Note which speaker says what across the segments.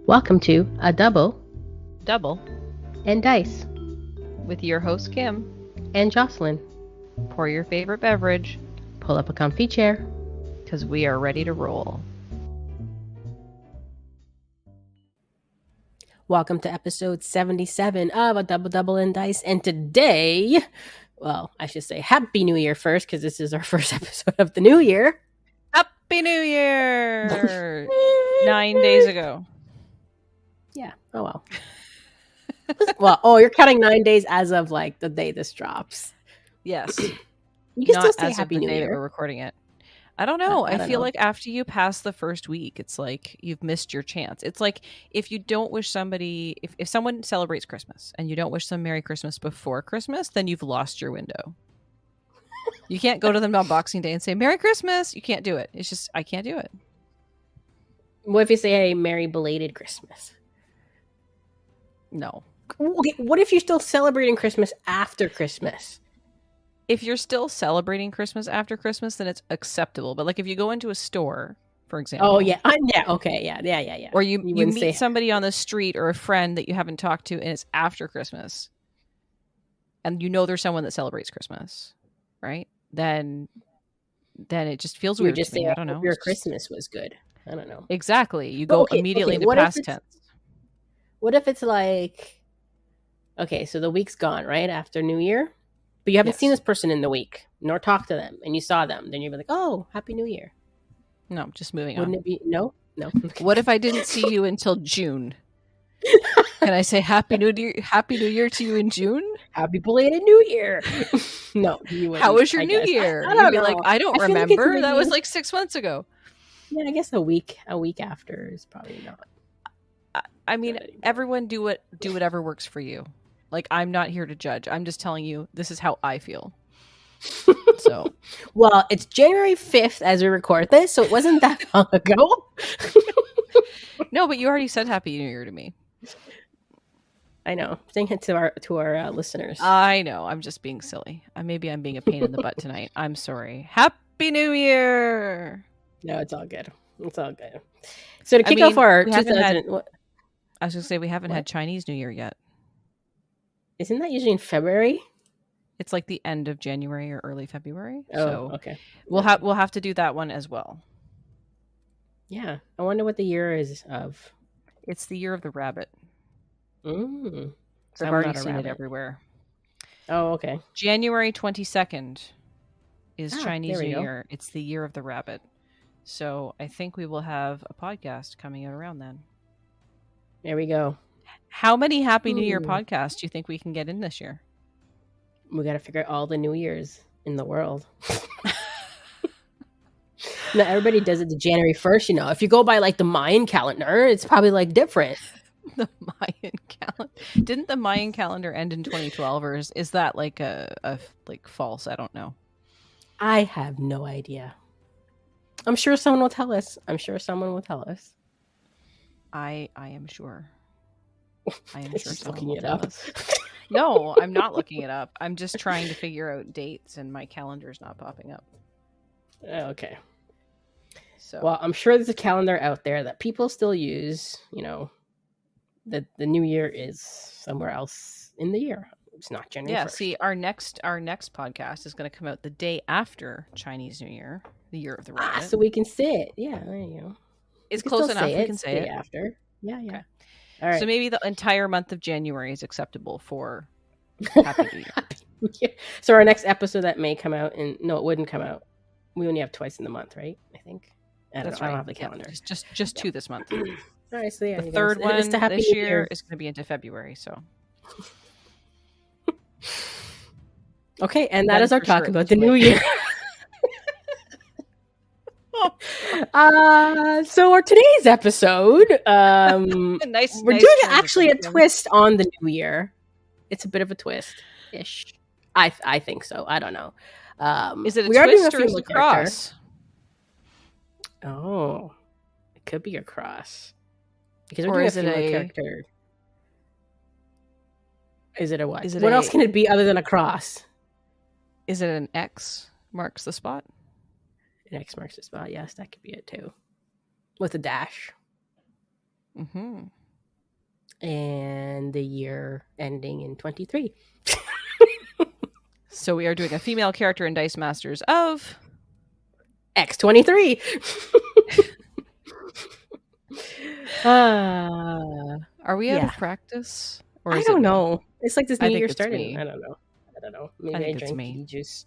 Speaker 1: Welcome to A Double
Speaker 2: and
Speaker 1: Dice
Speaker 2: with your host Kim.
Speaker 1: and Jocelyn.
Speaker 2: Pour your favorite beverage
Speaker 1: Pull up a comfy chair.
Speaker 2: because we are ready to roll.
Speaker 1: Welcome to episode 77 of A Double and Dice. And today, well, I should say Happy New Year first because this is our first episode of the new year.
Speaker 2: Happy New Year! 9 days ago.
Speaker 1: Yeah. Oh, well. You're counting 9 days as of like the day this drops.
Speaker 2: Yes.
Speaker 1: You can
Speaker 2: Not
Speaker 1: still say
Speaker 2: as
Speaker 1: Happy
Speaker 2: of the
Speaker 1: New
Speaker 2: day that we're
Speaker 1: Year.
Speaker 2: recording it. I don't know.
Speaker 1: I
Speaker 2: I
Speaker 1: don't
Speaker 2: feel
Speaker 1: know.
Speaker 2: like after you pass the first week, it's like you've missed your chance. It's like if you don't wish somebody, if someone celebrates Christmas and you don't wish them Merry Christmas before Christmas, then you've lost your window. You can't go to them on Boxing Day and say Merry Christmas. You can't do it. It's just, I can't do it.
Speaker 1: What if you say, hey, Merry Belated Christmas?
Speaker 2: No.
Speaker 1: Okay, what if you're still celebrating Christmas after Christmas?
Speaker 2: If you're still celebrating Christmas after Christmas, then it's acceptable. But like if you go into a store, for example.
Speaker 1: Oh, yeah. Okay. Yeah.
Speaker 2: Or you
Speaker 1: wouldn't
Speaker 2: meet
Speaker 1: say
Speaker 2: somebody on the street or a friend that you haven't talked to and it's after Christmas. And you know there's someone that celebrates Christmas, right? Then it just feels
Speaker 1: you would
Speaker 2: weird
Speaker 1: just
Speaker 2: to me.
Speaker 1: say,
Speaker 2: I don't know.
Speaker 1: your Christmas was good. I don't know.
Speaker 2: Exactly. You
Speaker 1: But
Speaker 2: go
Speaker 1: okay,
Speaker 2: immediately into
Speaker 1: what if
Speaker 2: past
Speaker 1: it's-
Speaker 2: tense.
Speaker 1: What if it's like, okay, so the week's gone, right? After New Year? But you haven't seen
Speaker 2: Yes.
Speaker 1: this person in the week, nor talked to them, and you saw them. Then you'd be like, oh, Happy New Year.
Speaker 2: No, just moving
Speaker 1: Wouldn't
Speaker 2: on.
Speaker 1: it be? No?
Speaker 2: What if I didn't see you until June? Can I say Happy New Year to you in June?
Speaker 1: Happy belated New Year. No, you wouldn't.
Speaker 2: How was your
Speaker 1: I
Speaker 2: New
Speaker 1: guess.
Speaker 2: Year?
Speaker 1: I
Speaker 2: You'd
Speaker 1: don't
Speaker 2: be
Speaker 1: know.
Speaker 2: like, I don't
Speaker 1: I feel like it's
Speaker 2: remember. That was
Speaker 1: maybe-
Speaker 2: like 6 months ago.
Speaker 1: Yeah, I guess a week after is probably not.
Speaker 2: I mean,
Speaker 1: Not anymore.
Speaker 2: everyone do whatever works for you. Like, I'm not here to judge. I'm just telling you this is how I feel. So,
Speaker 1: Well, it's January 5th as we record this, so it wasn't that long ago.
Speaker 2: no, but you already said Happy New Year to me.
Speaker 1: I know. Saying it to our listeners.
Speaker 2: I know. I'm just being silly. Maybe I'm being a pain in the butt tonight. I'm sorry. Happy New Year.
Speaker 1: No, it's all good. It's all good. So to kick off our
Speaker 2: we haven't
Speaker 1: 2000,
Speaker 2: had-
Speaker 1: what,
Speaker 2: I was going to say we haven't
Speaker 1: What?
Speaker 2: had Chinese New Year yet.
Speaker 1: isn't that usually in February?
Speaker 2: It's like the end of January or early February.
Speaker 1: Oh,
Speaker 2: So
Speaker 1: okay.
Speaker 2: we'll have to do that one as well.
Speaker 1: Yeah, I wonder what the year is of.
Speaker 2: It's the year of the rabbit.
Speaker 1: Mm.
Speaker 2: So I've
Speaker 1: I'm
Speaker 2: already
Speaker 1: not a
Speaker 2: seen it
Speaker 1: rabbit.
Speaker 2: everywhere.
Speaker 1: Oh, okay.
Speaker 2: January 22nd is Chinese
Speaker 1: there we
Speaker 2: New
Speaker 1: go.
Speaker 2: Year. It's the year of the rabbit. So I think we will have a podcast coming out around then.
Speaker 1: There we go.
Speaker 2: How many Happy New Year
Speaker 1: Ooh.
Speaker 2: podcasts do you think we can get in this year?
Speaker 1: We got to figure out all the New Years in the world. No, everybody does it to January 1st. You know, if you go by like the Mayan calendar, it's probably like different.
Speaker 2: The Mayan calendar. Didn't the Mayan calendar end in 2012, or is that like a like false? I don't know.
Speaker 1: I have no idea. I'm sure someone will tell us.
Speaker 2: I am sure. I am
Speaker 1: It's
Speaker 2: sure
Speaker 1: just
Speaker 2: someone
Speaker 1: looking
Speaker 2: will
Speaker 1: it
Speaker 2: tell
Speaker 1: up.
Speaker 2: us. No, I'm not looking it up. I'm just trying to figure out dates, and my calendar's not popping up.
Speaker 1: Okay.
Speaker 2: So
Speaker 1: Well, I'm sure there's a calendar out there that people still use. You know, that the New Year is somewhere else in the year. It's not January 1st.
Speaker 2: see, our next podcast is going to come out the day after Chinese New Year, the year of the rabbit.
Speaker 1: so we can say it. Yeah, there you go.
Speaker 2: It's
Speaker 1: We can
Speaker 2: close
Speaker 1: still
Speaker 2: enough.
Speaker 1: say
Speaker 2: We
Speaker 1: it,
Speaker 2: can
Speaker 1: it's
Speaker 2: say
Speaker 1: the
Speaker 2: it.
Speaker 1: day after. Yeah.
Speaker 2: Okay.
Speaker 1: All right.
Speaker 2: So maybe the entire month of January is acceptable for Happy New Year.
Speaker 1: Yeah. So our next episode that may come out, and no, it wouldn't come out. We only have twice in the month, right? I think. I don't know. I don't have the
Speaker 2: Yeah,
Speaker 1: calendar.
Speaker 2: just two this month.
Speaker 1: All right, so yeah,
Speaker 2: The
Speaker 1: you
Speaker 2: third
Speaker 1: guys-
Speaker 2: one
Speaker 1: it's the Happy
Speaker 2: this
Speaker 1: New
Speaker 2: year
Speaker 1: Year.
Speaker 2: is going to be into February. So
Speaker 1: Okay, and that
Speaker 2: Then
Speaker 1: is our
Speaker 2: for sure
Speaker 1: talk
Speaker 2: it's
Speaker 1: about
Speaker 2: too
Speaker 1: the New
Speaker 2: late.
Speaker 1: Year. So our today's episode,
Speaker 2: nice.
Speaker 1: we're
Speaker 2: nice
Speaker 1: doing
Speaker 2: transition,
Speaker 1: actually a
Speaker 2: Kim.
Speaker 1: twist on the New Year. It's a bit of a twist ish. I think so. I don't know.
Speaker 2: Is it a
Speaker 1: we are doing
Speaker 2: twist or is
Speaker 1: female
Speaker 2: it a
Speaker 1: character.
Speaker 2: cross?
Speaker 1: Oh, it could be a cross because we're
Speaker 2: Or
Speaker 1: doing
Speaker 2: is
Speaker 1: a
Speaker 2: it
Speaker 1: female
Speaker 2: a-
Speaker 1: character. Is it a what?
Speaker 2: Is it
Speaker 1: What
Speaker 2: a-
Speaker 1: else can it be other than a cross?
Speaker 2: Is it an X marks the spot?
Speaker 1: An X marks the spot. Yes, that could be it too. With a dash.
Speaker 2: Mm-hmm.
Speaker 1: And the year ending in 23.
Speaker 2: So we are doing a female character in Dice Masters of
Speaker 1: X-23.
Speaker 2: Are we out
Speaker 1: Yeah.
Speaker 2: of practice? Or
Speaker 1: I
Speaker 2: is it
Speaker 1: don't
Speaker 2: me?
Speaker 1: know. It's like this
Speaker 2: I
Speaker 1: new
Speaker 2: think
Speaker 1: year
Speaker 2: it's
Speaker 1: starting.
Speaker 2: me.
Speaker 1: I don't know.
Speaker 2: I
Speaker 1: Maybe I
Speaker 2: think it's
Speaker 1: drank
Speaker 2: me.
Speaker 1: kitty juice.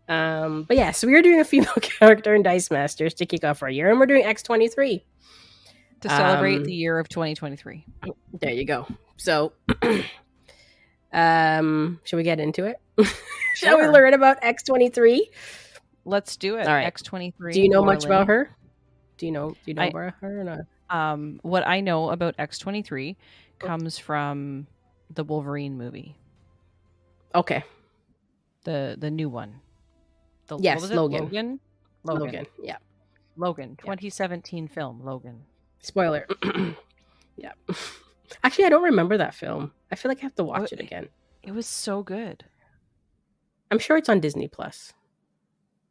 Speaker 1: But yeah, so we are doing a female character in Dice Masters to kick off our year, and we're doing X-23
Speaker 2: To celebrate the year of 2023.
Speaker 1: There you go. So, should we get into it? Shall we
Speaker 2: Sure.
Speaker 1: learn about X-23?
Speaker 2: Let's do it.
Speaker 1: All right.
Speaker 2: X-23.
Speaker 1: Do you know
Speaker 2: Laura
Speaker 1: much about
Speaker 2: Linney.
Speaker 1: her? Do you know about her or not?
Speaker 2: What I know about X-23 comes from the Wolverine movie.
Speaker 1: Okay.
Speaker 2: The new one.
Speaker 1: Yes,
Speaker 2: what was it?
Speaker 1: Logan.
Speaker 2: Logan.
Speaker 1: Yeah.
Speaker 2: Logan. 2017 film. Logan.
Speaker 1: Spoiler. Yeah. Actually, I don't remember that film. I feel like I have to watch it again.
Speaker 2: It was so good.
Speaker 1: I'm sure it's on Disney Plus.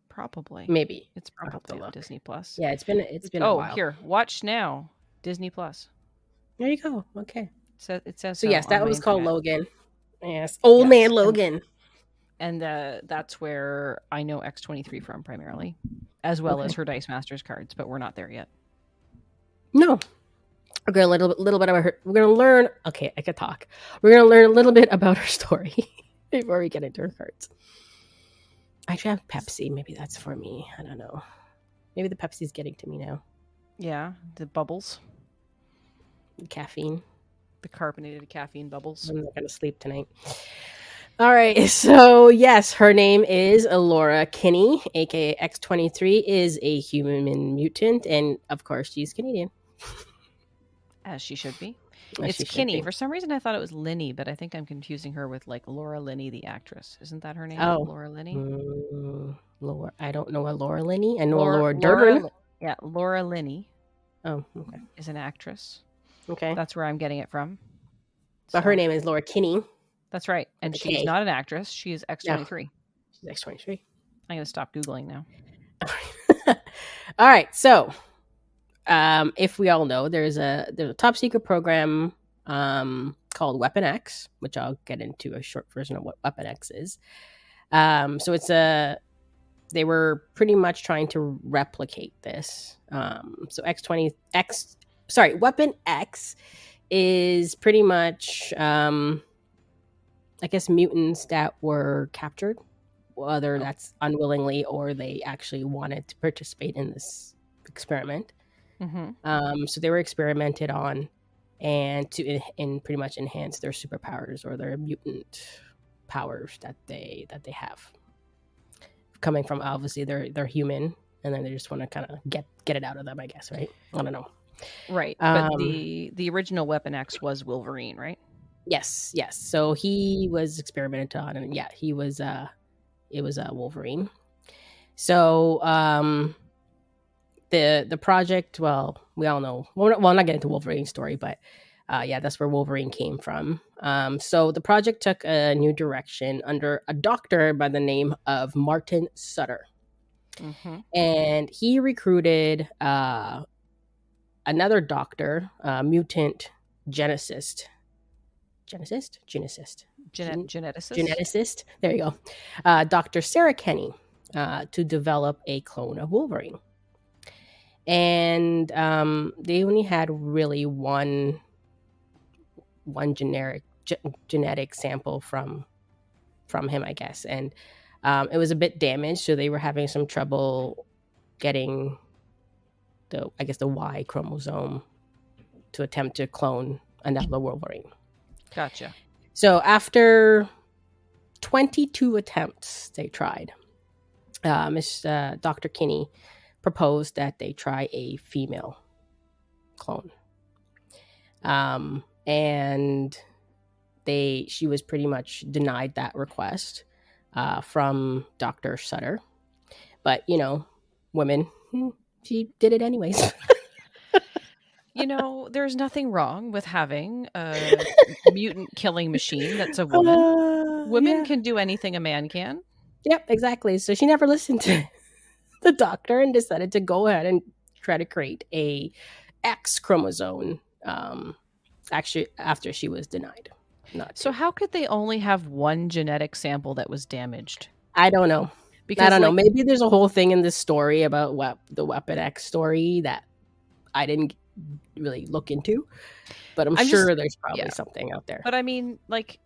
Speaker 2: Probably.
Speaker 1: Maybe.
Speaker 2: It's probably on Disney Plus.
Speaker 1: Yeah, it's been a while.
Speaker 2: Here, watch now. Disney Plus.
Speaker 1: There you go. Okay.
Speaker 2: It says
Speaker 1: so. Yes, that was called
Speaker 2: internet.
Speaker 1: Logan. Yes, old man Logan.
Speaker 2: And that's where I know X-23 from primarily, as well as her Dice Masters cards, but we're not there yet.
Speaker 1: No. We're going to little bit about her. We're going to learn. Okay, I could talk. We're going to learn a little bit about her story before we get into her cards. I should have Pepsi. Maybe that's for me. I don't know. Maybe the Pepsi's getting to me now.
Speaker 2: Yeah, the bubbles.
Speaker 1: The caffeine.
Speaker 2: The carbonated caffeine bubbles.
Speaker 1: I'm not going to sleep tonight. All right. So, yes, her name is Laura Kinney, aka X-23, is a human mutant. And, of course, she's Canadian.
Speaker 2: As she should be. It's Kinney. For some reason, I thought it was Linney, but I think I'm confusing her with like Laura Linney, the actress. Isn't that her name?
Speaker 1: Oh,
Speaker 2: Laura Linney.
Speaker 1: Laura. I don't know a Laura Linney. I know a Laura Dern.
Speaker 2: Yeah, Laura Linney.
Speaker 1: Oh, okay.
Speaker 2: Is an actress.
Speaker 1: Okay,
Speaker 2: that's where I'm getting it from.
Speaker 1: But her name is Laura Kinney.
Speaker 2: That's right, and she's not an actress. She is X-23.
Speaker 1: No. She's X-23.
Speaker 2: I'm gonna stop Googling now.
Speaker 1: All right, so. If we all know, there's a top secret program called Weapon X, which I'll get into a short version of what Weapon X is. So they were pretty much trying to replicate this. So Weapon X is pretty much, I guess, mutants that were captured, whether that's unwillingly or they actually wanted to participate in this experiment.
Speaker 2: Mm-hmm.
Speaker 1: So they were experimented on, and to pretty much enhance their superpowers or their mutant powers that they have. Coming from, obviously they're human, and then they just want to kind of get it out of them, I guess, right? I don't know.
Speaker 2: Right, but the original Weapon X was Wolverine, right?
Speaker 1: Yes. So he was experimented on, and yeah, it was Wolverine. So the project, well, we all know. Well, I'm not getting into Wolverine's story, but yeah, that's where Wolverine came from. So the project took a new direction under a doctor by the name of Martin Sutter.
Speaker 2: Mm-hmm.
Speaker 1: And he recruited another doctor, mutant geneticist. There you go. Dr. Sarah Kinney, to develop a clone of Wolverine. And they only had really one genetic sample from him, I guess, and it was a bit damaged, so they were having some trouble getting the Y chromosome to attempt to clone another Wolverine.
Speaker 2: Gotcha.
Speaker 1: So after 22 attempts they tried, Dr. Kinney proposed that they try a female clone. And she was pretty much denied that request from Dr. Sutter. But, women, she did it anyways.
Speaker 2: There's nothing wrong with having a mutant killing machine that's a woman. Women can do anything a man can.
Speaker 1: Yep, exactly. So she never listened to the doctor and decided to go ahead and try to create a X chromosome actually after she was denied. Not
Speaker 2: So
Speaker 1: to.
Speaker 2: how could they only have one genetic sample that was damaged?
Speaker 1: I don't know.
Speaker 2: Because
Speaker 1: I don't know.
Speaker 2: like,
Speaker 1: Maybe there's a whole thing in this story about the Weapon X story that I didn't really look into, but I'm sure there's probably something out there.
Speaker 2: but I mean, like,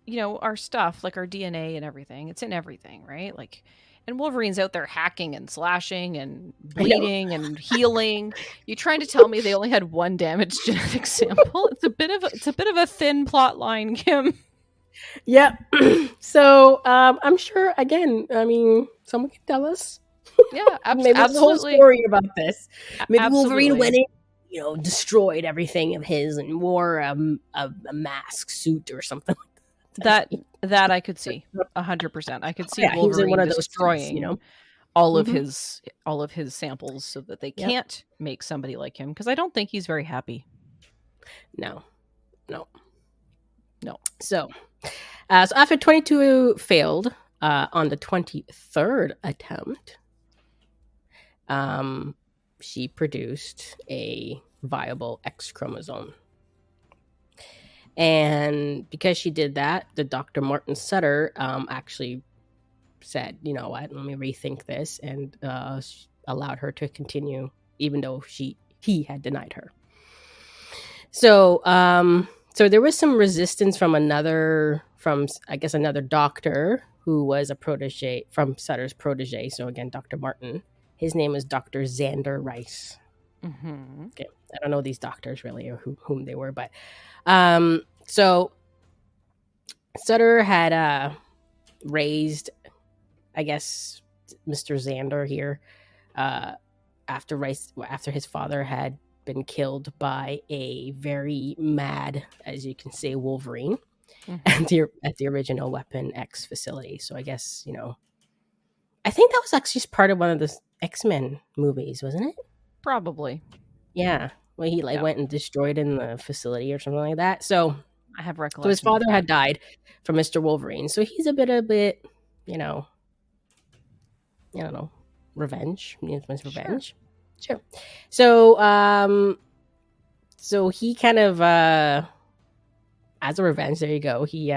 Speaker 2: our stuff, like our DNA and everything, it's in everything, right? Like, and Wolverine's out there hacking and slashing and bleeding and healing. You trying to tell me they only had one damaged genetic sample? It's a bit of a thin plot line, Kim.
Speaker 1: Yeah. So I'm sure. Again, I mean, someone can tell us.
Speaker 2: Yeah,
Speaker 1: Maybe there's a whole story about this. Maybe Wolverine went in, destroyed everything of his and wore a mask suit or something like that.
Speaker 2: That I could see 100%. I could see Wolverine
Speaker 1: he was in one of those
Speaker 2: destroying
Speaker 1: suits,
Speaker 2: all of his samples so that they
Speaker 1: Yep.
Speaker 2: can't make somebody like him, because I don't think he's very happy.
Speaker 1: No. So after 22 failed on the 23rd attempt, she produced a viable X chromosome. And because she did that, the Dr. Martin Sutter actually said, you know what, let me rethink this, and allowed her to continue, even though he had denied her. So there was some resistance from another doctor who was a protege from Sutter's protege. So again, Dr. Martin. His name is Dr. Xander Rice.
Speaker 2: Mm-hmm.
Speaker 1: Okay. I don't know these doctors really or whom they were, but so Sutter had raised, I guess, Mr. Xander here after his father had been killed by a very mad, as you can say, Wolverine at the original Weapon X facility. So I guess, I think that was actually part of one of the X-Men movies, wasn't it?
Speaker 2: Probably.
Speaker 1: Yeah. Well, he went and destroyed in the facility or something like that. So
Speaker 2: I have recollection.
Speaker 1: So his father had died from Mr. Wolverine. So he's a bit, I don't know, revenge. Revenge. Sure. So so he kind of as a revenge, there you go. He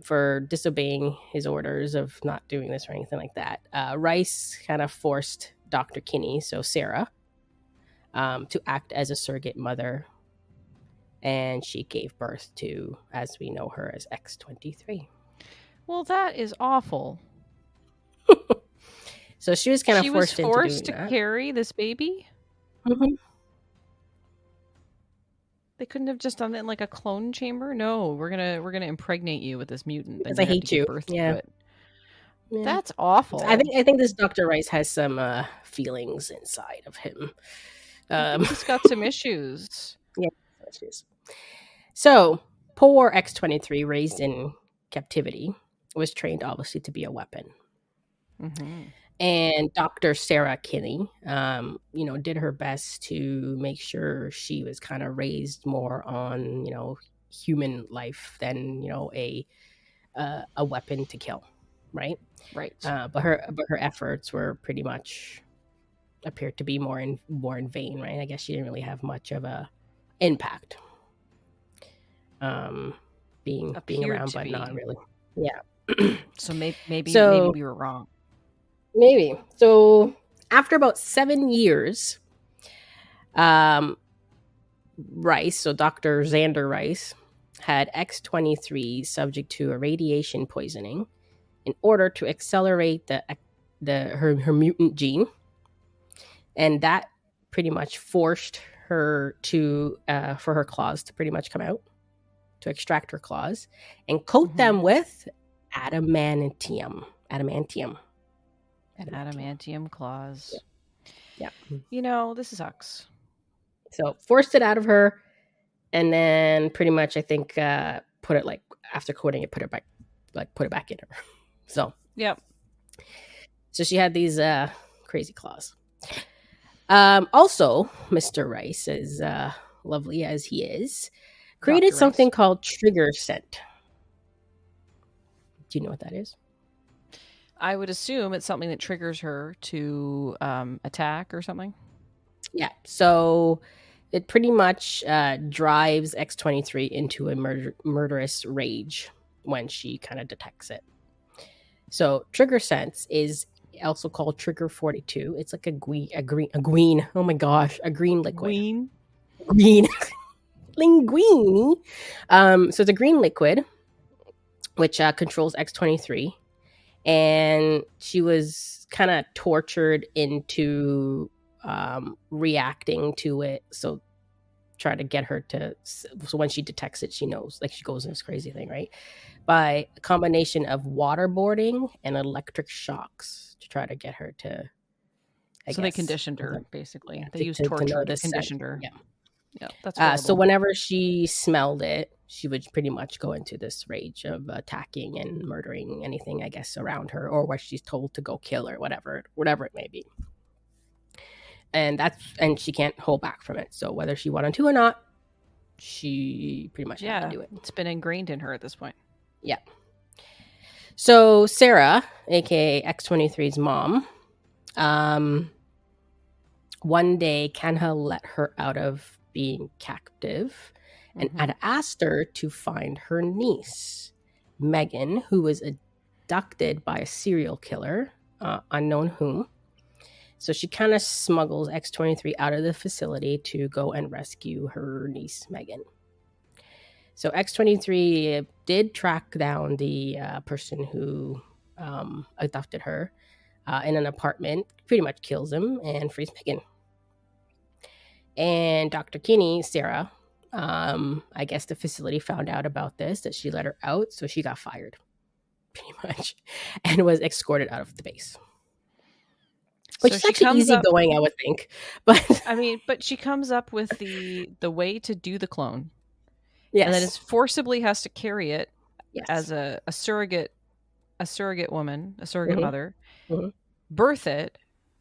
Speaker 1: for disobeying his orders of not doing this or anything like that, Rice kind of forced Dr. Kinney, so Sarah, to act as a surrogate mother, and she gave birth to, as we know her, as X-23.
Speaker 2: Well, that is awful.
Speaker 1: So she was kind of forced
Speaker 2: to carry this baby.
Speaker 1: Mm-hmm.
Speaker 2: They couldn't have just done it in like a clone chamber. No, we're gonna impregnate you with this mutant.
Speaker 1: Because I hate you. Yeah.
Speaker 2: That's awful.
Speaker 1: I think this Dr. Rice has some feelings inside of him.
Speaker 2: He's got some issues.
Speaker 1: Yeah, issues. So poor X-23, raised in captivity, was trained obviously to be a weapon.
Speaker 2: Mm-hmm.
Speaker 1: And Dr. Sarah Kinney, did her best to make sure she was kind of raised more on, human life than, a weapon to kill, right?
Speaker 2: Right.
Speaker 1: But her efforts were pretty much appeared to be more in vain, right? I guess she didn't really have much of a impact. Being around, but not really. Yeah.
Speaker 2: So maybe we were wrong.
Speaker 1: Maybe. So after about 7 years, Rice, so Dr. Xander Rice, had X-23 subject to a radiation poisoning in order to accelerate her mutant gene, and that pretty much forced her to for her claws to pretty much come out, to extract her claws and coat them with adamantium.
Speaker 2: Adamantium claws.
Speaker 1: Yeah.
Speaker 2: This sucks.
Speaker 1: So forced it out of her, and then pretty much I think put it, like, after coating it, put it back in her. So
Speaker 2: yep.
Speaker 1: So she had these crazy claws. Also, Mr. Rice, as lovely as he is, created something called trigger scent. Do you know what that is?
Speaker 2: I would assume it's something that triggers her to attack or something.
Speaker 1: Yeah. So it pretty much drives X-23 into a murderous rage when she kind of detects it. So trigger sense is also called trigger 42. It's like a green. Oh my gosh, a green liquid. Green linguine. So it's a green liquid which controls X-23, and she was kind of tortured into reacting to it. So try to get her to, so when she detects it, she knows, like she goes in this crazy thing, right? By a combination of waterboarding and electric shocks to try to get her to,
Speaker 2: they conditioned her, basically.
Speaker 1: Yeah,
Speaker 2: they used torture to condition her.
Speaker 1: Yeah,
Speaker 2: that's
Speaker 1: so whenever she smelled it, she would pretty much go into this rage of attacking and murdering anything, I guess, around her, or what she's told to go kill or whatever it may be. And she can't hold back from it. So whether she wanted to or not, she pretty much had to do it.
Speaker 2: It's been ingrained in her at this point.
Speaker 1: Yeah. So Sarah, aka X-23's mom, one day Kanha let her out of being captive and had asked her to find her niece, Megan, who was abducted by a serial killer, unknown whom. So she kind of smuggles X-23 out of the facility to go and rescue her niece, Megan. So X-23 did track down the person who abducted her in an apartment, pretty much kills him and frees Megan. And Dr. Kinney, Sarah, I guess the facility found out about this, that she let her out, so she got fired, pretty much, and was escorted out of the base. Which is actually easygoing, I would think. But
Speaker 2: I mean, but she comes up with the way to do the clone.
Speaker 1: Yes.
Speaker 2: And then is forcibly has to carry it as a surrogate woman, a surrogate mother, birth it,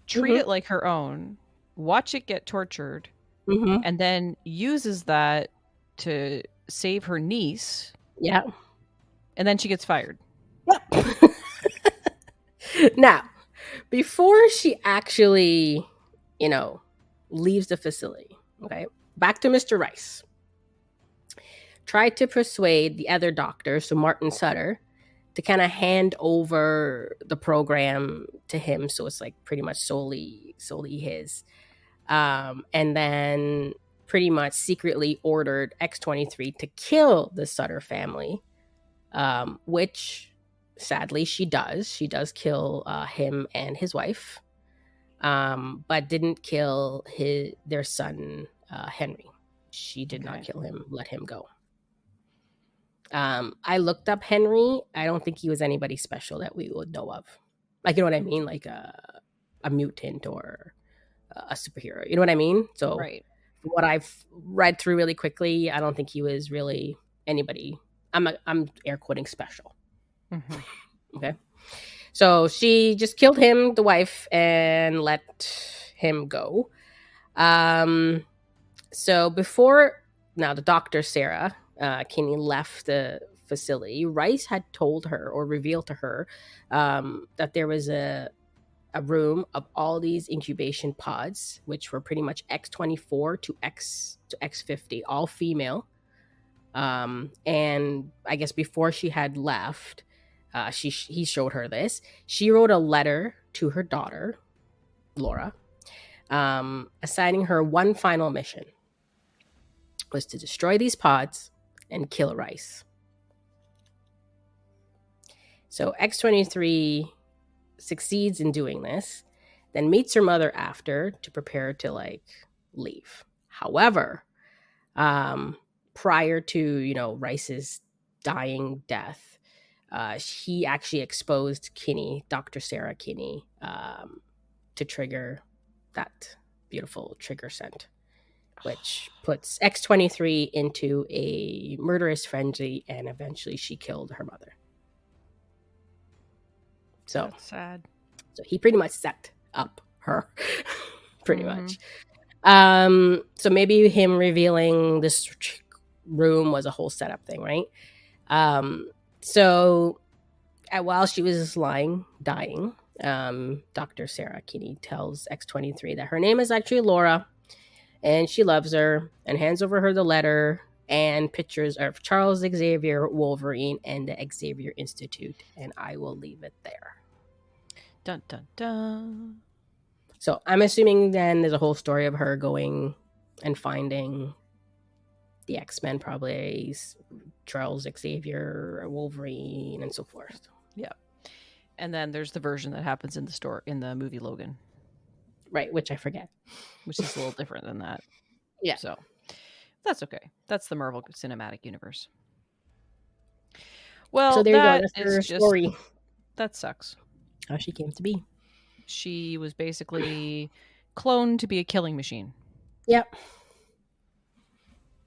Speaker 2: treat it like her own, watch it get tortured, and then uses that to save her niece.
Speaker 1: Yeah.
Speaker 2: And then she gets fired.
Speaker 1: Yep. Now, before she actually, leaves the facility, okay, back to Mr. Rice. Tried to persuade the other doctor, so Martin Sutter, to kind of hand over the program to him, so it's like pretty much solely his. And then pretty much secretly ordered X-23 to kill the Sutter family, which sadly she does. She does kill him and his wife, but didn't kill their son, Henry. She did not kill him, let him go. I looked up Henry. I don't think he was anybody special that we would know of. Like, you know what I mean? Like a mutant or a superhero. You know what I mean? So what I've read through really quickly, I don't think he was really anybody. I'm air quoting special. Okay. So she just killed him, the wife, and let him go. So before, now the doctor, Sarah, Kinney left the facility, Rice had told her or revealed to her that there was a room of all these incubation pods, which were pretty much X-24 to X-50, all female. And I guess before she had left, he showed her this. She wrote a letter to her daughter, Laura, assigning her one final mission, was to destroy these pods and kill Rice. So X-23 succeeds in doing this, then meets her mother after to prepare to leave. However, prior to Rice's dying death, he actually exposed Kinney, Dr. Sarah Kinney, to trigger that beautiful trigger scent, which puts X-23 into a murderous frenzy, and eventually she killed her mother. So
Speaker 2: that's sad.
Speaker 1: So he pretty much set up her, pretty much. So maybe him revealing this room was a whole setup thing, right? So while she was dying, Dr. Sarah Kinney tells X-23 that her name is actually Laura, and she loves her and hands over her the letter and pictures of Charles Xavier, Wolverine, and the Xavier Institute. And I will leave it there.
Speaker 2: Dun dun dun.
Speaker 1: So I'm assuming then there's a whole story of her going and finding the X-Men, probably Charles Xavier, Wolverine, and so forth.
Speaker 2: Yeah. And then there's the version that happens in the movie Logan.
Speaker 1: Right, which I forget.
Speaker 2: Which is a little different than that.
Speaker 1: Yeah.
Speaker 2: So that's okay. That's the Marvel Cinematic Universe. Well,
Speaker 1: so there you go.
Speaker 2: that
Speaker 1: That's her
Speaker 2: is just
Speaker 1: story.
Speaker 2: That sucks.
Speaker 1: How she came to be.
Speaker 2: She was basically cloned to be a killing machine.
Speaker 1: Yep.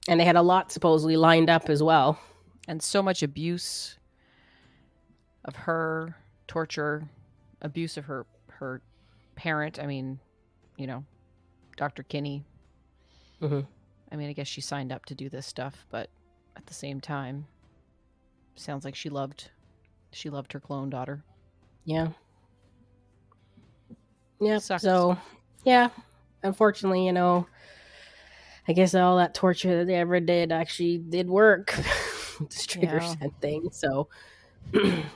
Speaker 1: And they had a lot supposedly lined up as well.
Speaker 2: And so much abuse of her, torture, abuse of her parent. I mean, you know, Dr. Kinney.
Speaker 1: Mm-hmm.
Speaker 2: I mean, I guess she signed up to do this stuff, but at the same time, sounds like she loved her clone daughter.
Speaker 1: Yeah. Yeah.
Speaker 2: Sucks.
Speaker 1: So, yeah. Unfortunately, I guess all that torture that they ever did actually did work. This trigger scent thing. So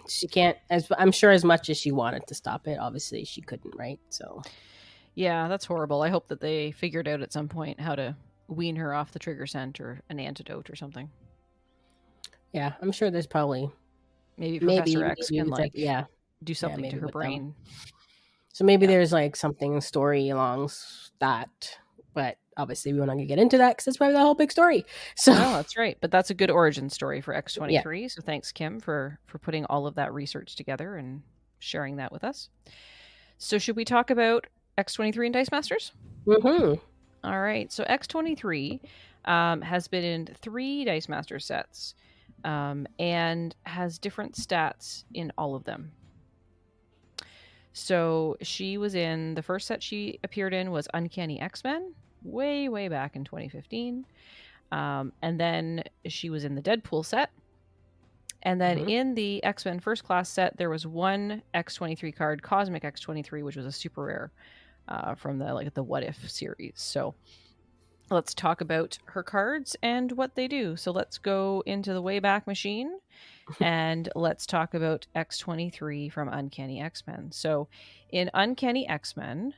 Speaker 1: she can't, I'm sure as much as she wanted to stop it, obviously she couldn't, right? So
Speaker 2: yeah, that's horrible. I hope that they figured out at some point how to wean her off the trigger scent or an antidote or something.
Speaker 1: Yeah, I'm sure there's probably
Speaker 2: maybe Professor X can do something to her brain.
Speaker 1: Them. So maybe there's like something story along that, but obviously we don't want to get into that because that's probably the whole big story. So
Speaker 2: no, that's right. But that's a good origin story for X-23. Yeah. So thanks, Kim, for putting all of that research together and sharing that with us. So should we talk about X-23 and Dice Masters?
Speaker 1: Mm-hmm.
Speaker 2: All right. So X-23 has been in 3 Dice Master sets and has different stats in all of them. So she was in, the first set she appeared in was Uncanny X-Men, way back in 2015. And then she was in the Deadpool set. And then in the X-Men First Class set, there was one X-23 card, Cosmic X-23, which was a super rare from the What If series. So let's talk about her cards and what they do. So let's go into the Wayback Machine and let's talk about X-23 from Uncanny X-Men. So in Uncanny X-Men,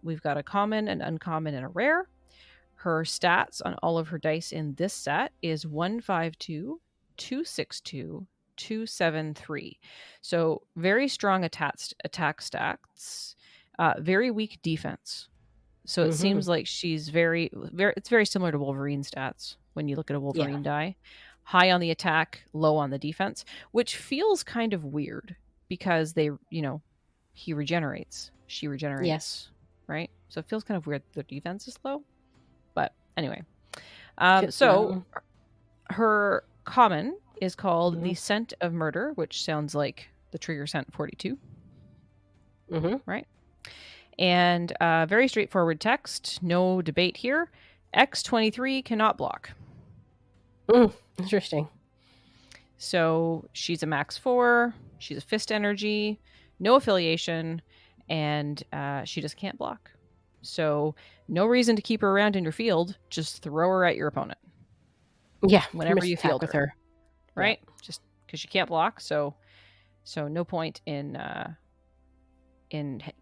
Speaker 2: we've got a common, an uncommon, and a rare. Her stats on all of her dice in this set is 152, 262, 273. So very strong attack stats, very weak defense. So it seems like she's very, it's very similar to Wolverine stats when you look at a Wolverine die. High on the attack, low on the defense, which feels kind of weird because he regenerates. She regenerates.
Speaker 1: Yes.
Speaker 2: Right? So it feels kind of weird that the defense is low. But anyway. So her common is called the Scent of Murder, which sounds like the trigger scent 42. Right? And very straightforward text. No debate here. X-23 cannot block.
Speaker 1: Interesting.
Speaker 2: So she's a max 4. She's a fist energy. No affiliation. And she just can't block. So no reason to keep her around in your field. Just throw her at your opponent.
Speaker 1: Yeah.
Speaker 2: Whenever you field
Speaker 1: with her.
Speaker 2: Right? Yeah. Just because she can't block. So no point in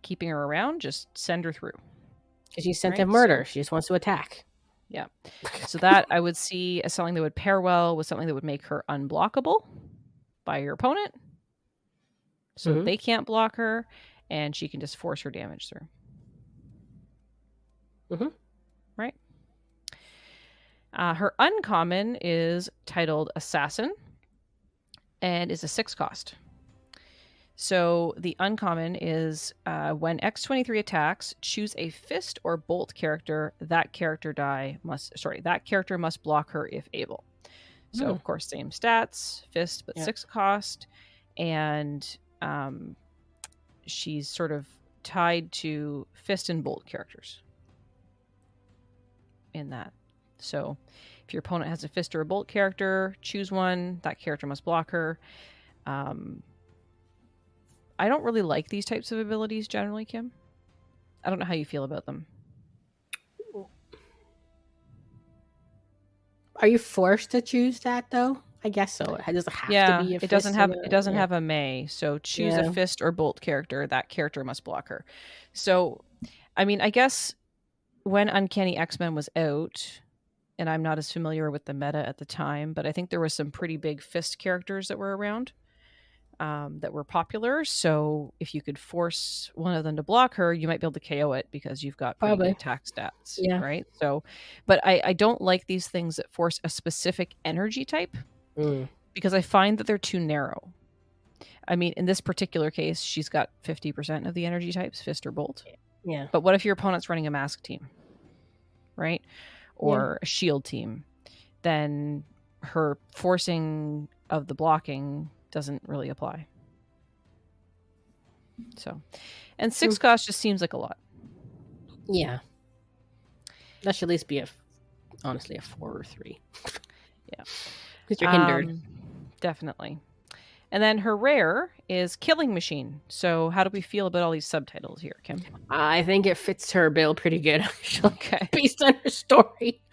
Speaker 2: keeping her around. Just send her through.
Speaker 1: Because she's Scent of Murder. She just wants to attack.
Speaker 2: Yeah. So that I would see as something that would pair well with something that would make her unblockable by your opponent. So they can't block her and she can just force her damage through. Right? Her uncommon is titled Assassin and is a 6 cost. So the uncommon is when X-23 attacks, choose a fist or bolt character. That character must block her if able. So of course, same stats, fist, but 6 cost. And she's sort of tied to fist and bolt characters in that. So if your opponent has a fist or a bolt character, choose one. That character must block her. I don't really like these types of abilities generally, Kim. I don't know how you feel about them.
Speaker 1: Are you forced to choose that though? I guess so. Does it have to be a
Speaker 2: it doesn't
Speaker 1: fist?
Speaker 2: have a May. So choose a
Speaker 1: Yeah.
Speaker 2: fist or bolt character. That character must block her. So, I mean, I guess when Uncanny X-Men was out, and I'm not as familiar with the meta at the time, but I think there was some pretty big fist characters that were around that were popular. So if you could force one of them to block her, you might be able to KO it because you've got pretty good
Speaker 1: Probably.
Speaker 2: attack stats,
Speaker 1: Yeah.
Speaker 2: right? So, but I don't like these things that force a specific energy type because I find that they're too narrow. I mean, in this particular case, she's got 50% of the energy types, fist or bolt.
Speaker 1: Yeah.
Speaker 2: But what if your opponent's running a mask team, right? Or a shield team? Then her forcing of the blocking doesn't really apply. So, and 6 cost just seems like a lot.
Speaker 1: Yeah. That should at least be honestly a 4 or 3.
Speaker 2: Yeah.
Speaker 1: Because you're hindered.
Speaker 2: Definitely. And then her rare is Killing Machine. So how do we feel about all these subtitles here, Kim?
Speaker 1: I think it fits her bill pretty good, actually.
Speaker 2: Okay.
Speaker 1: Based on her story.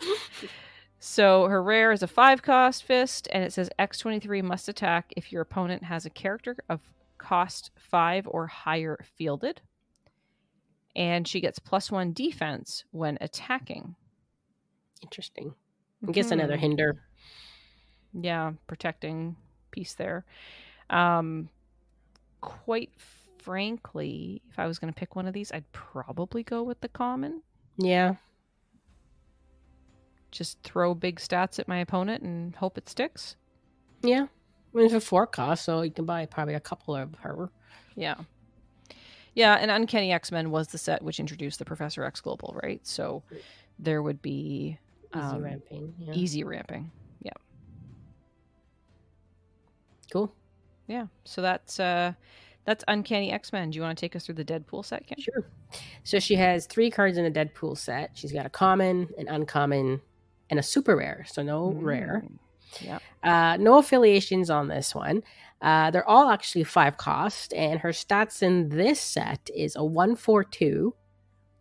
Speaker 2: So her rare is a 5 cost fist, and it says X-23 must attack if your opponent has a character of cost 5 or higher fielded. And she gets +1 defense when attacking.
Speaker 1: Interesting. I guess another hinder.
Speaker 2: Yeah, protecting piece there. Quite frankly, if I was going to pick one of these, I'd probably go with the common.
Speaker 1: Yeah.
Speaker 2: Just throw big stats at my opponent and hope it sticks.
Speaker 1: Yeah. I mean, it's a 4 cost, so you can buy probably a couple of her.
Speaker 2: Yeah. Yeah, and Uncanny X-Men was the set which introduced the Professor X Global, right? So there would be
Speaker 1: easy ramping. Yeah.
Speaker 2: Easy ramping. Yeah.
Speaker 1: Cool.
Speaker 2: Yeah. So that's Uncanny X-Men. Do you want to take us through the Deadpool set, Kim?
Speaker 1: Sure. So she has 3 cards in a Deadpool set. She's got a common, an uncommon, and a super rare. So no rare.
Speaker 2: Yeah.
Speaker 1: No affiliations on this one. They're all actually 5 cost, and her stats in this set is a 142,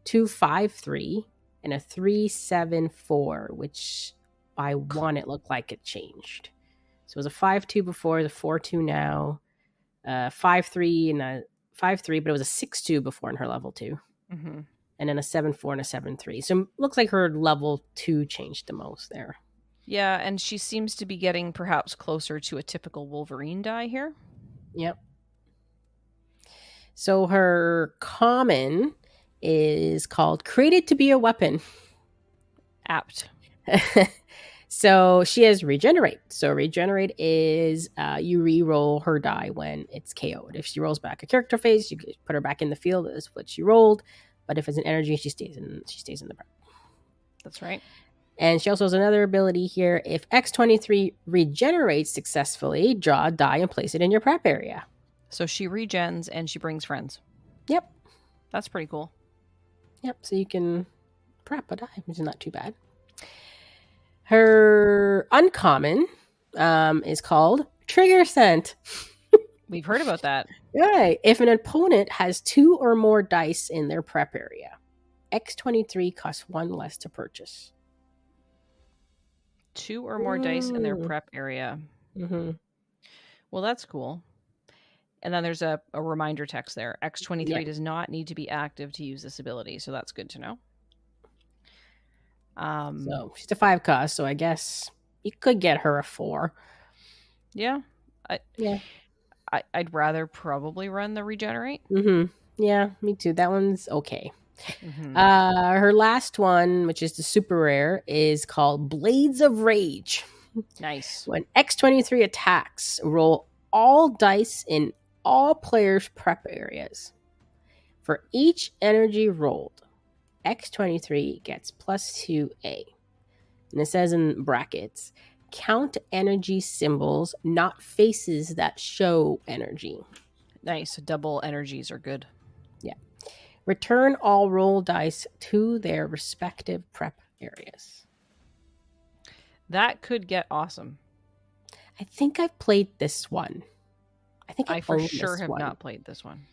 Speaker 1: 253, and a 374, which by 1 it looked like it changed. So it was a 5-2 before, the 4-2 now, 5-3 and a 5-3, but it was a 6-2 before in her level 2.
Speaker 2: Mm-hmm.
Speaker 1: And then a 7-4 and a 7-3. So it looks like her level 2 changed the most there.
Speaker 2: Yeah, and she seems to be getting perhaps closer to a typical Wolverine die here.
Speaker 1: Yep. So her common is called Created to be a Weapon.
Speaker 2: Apt.
Speaker 1: So she has Regenerate. So Regenerate is you re-roll her die when it's KO'd. If she rolls back a character phase, you put her back in the field as what she rolled. But if it's an energy, she stays in the prep.
Speaker 2: That's right.
Speaker 1: And she also has another ability here. If X-23 regenerates successfully, draw a die and place it in your prep area.
Speaker 2: So she regens and she brings friends.
Speaker 1: Yep.
Speaker 2: That's pretty cool.
Speaker 1: Yep. So you can prep a die, which is not too bad. Her uncommon is called Trigger Scent.
Speaker 2: We've heard about that.
Speaker 1: Right. If an opponent has 2 or more dice in their prep area, X-23 costs 1 less to purchase.
Speaker 2: 2 or more dice in their prep area.
Speaker 1: Mm-hmm.
Speaker 2: Well, that's cool. And then there's a reminder text there. X-23 does not need to be active to use this ability, so that's good to know.
Speaker 1: So she's a 5 cost, so I guess you could get her a 4.
Speaker 2: Yeah. I'd rather probably run the Regenerate.
Speaker 1: Mm-hmm. Yeah, me too. That one's okay.
Speaker 2: Mm-hmm.
Speaker 1: Her last one, which is the super rare, is called Blades of Rage.
Speaker 2: Nice.
Speaker 1: When X-23 attacks, roll all dice in all players' prep areas. For each energy rolled, X-23 gets +2A. And it says in brackets, count energy symbols, not faces that show energy.
Speaker 2: Nice. Double energies are good.
Speaker 1: Yeah. Return all roll dice to their respective prep areas.
Speaker 2: That could get awesome.
Speaker 1: I think I've played this one. I
Speaker 2: for sure have not played this one.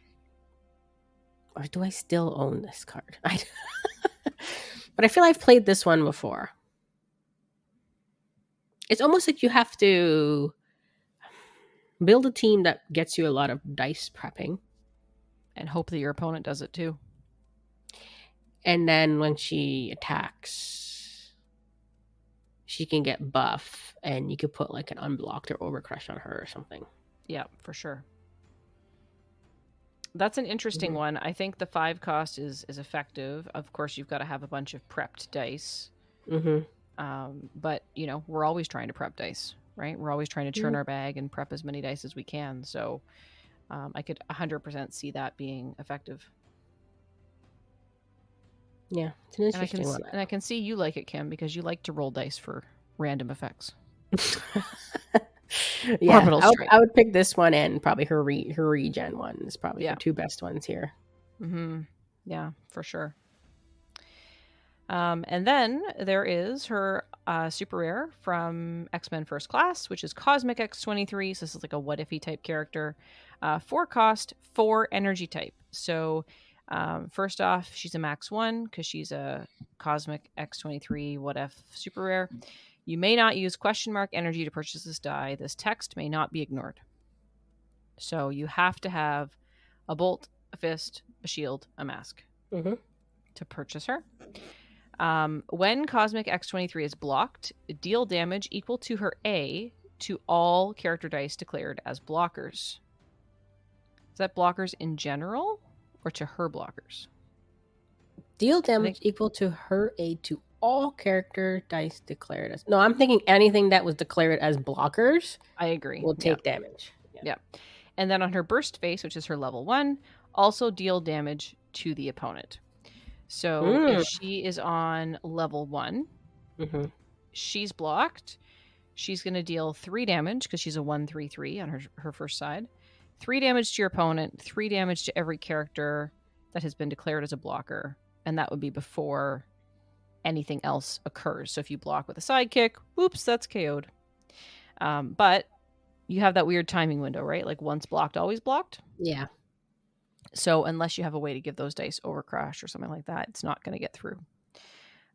Speaker 1: Or do I still own this card? But I feel I've played this one before. It's almost like you have to build a team that gets you a lot of dice prepping.
Speaker 2: And hope that your opponent does it too.
Speaker 1: And then when she attacks, she can get buff, and you could put like an unblocked or overcrush on her or something.
Speaker 2: Yeah, for sure. That's an interesting one. I think the 5 cost is effective. Of course, you've got to have a bunch of prepped dice. But, you know, we're always trying to prep dice, right? We're always trying to churn our bag and prep as many dice as we can. So I could 100% see that being effective.
Speaker 1: Yeah, it's an interesting
Speaker 2: and
Speaker 1: one.
Speaker 2: And I can see you like it, Kim, because you like to roll dice for random effects.
Speaker 1: Yeah, I would pick this one and probably her regen one is probably the 2 best ones here.
Speaker 2: Yeah, for sure. And then there is her super rare from X-Men First Class, which is Cosmic X-23. So this is like a what if-y type character. 4 cost, 4 energy type. So first off, she's a max 1 because she's a Cosmic X-23 what if super rare. You may not use question mark energy to purchase this die. This text may not be ignored. So you have to have a bolt, a fist, a shield, a mask to purchase her. When Cosmic X-23 is blocked, deal damage equal to her A to all character dice declared as blockers. Is that blockers in general or to her blockers?
Speaker 1: Deal damage equal to her A to all character dice declared as... No, I'm thinking anything that was declared as blockers.
Speaker 2: I agree.
Speaker 1: Will take damage.
Speaker 2: Yeah. And then on her burst face, which is her level 1, also deal damage to the opponent. So if she is on level 1, she's blocked. She's going to deal 3 damage because she's a 1/3/3 on her first side. 3 damage to your opponent, 3 damage to every character that has been declared as a blocker. And that would be before anything else occurs. So if you block with a sidekick, oops, that's KO'd. But you have that weird timing window, right? Like once blocked, always blocked.
Speaker 1: Yeah.
Speaker 2: So unless you have a way to give those dice overcrush or something like that, it's not going to get through.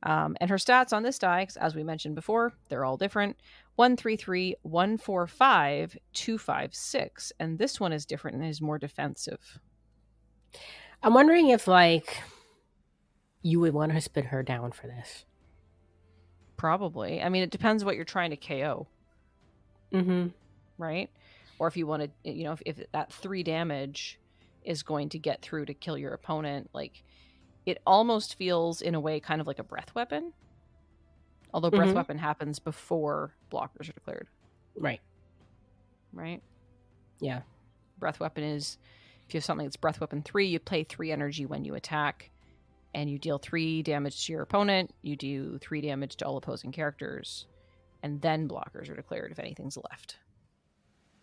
Speaker 2: And her stats on this die, as we mentioned before, they're all different. 1/3/3, 1/4/5, 2/5/6. And this one is different and is more defensive.
Speaker 1: I'm wondering if, like, you would want to spin her down for this.
Speaker 2: Probably. I mean, it depends what you're trying to KO. Right? Or if you want to, you know, if that 3 damage is going to get through to kill your opponent, like, it almost feels in a way kind of like a breath weapon. Although breath weapon happens before blockers are declared.
Speaker 1: Right. Yeah.
Speaker 2: Breath weapon is, if you have something that's breath weapon 3, you play 3 energy when you attack, and you deal 3 damage to your opponent. You do 3 damage to all opposing characters, and then blockers are declared if anything's left.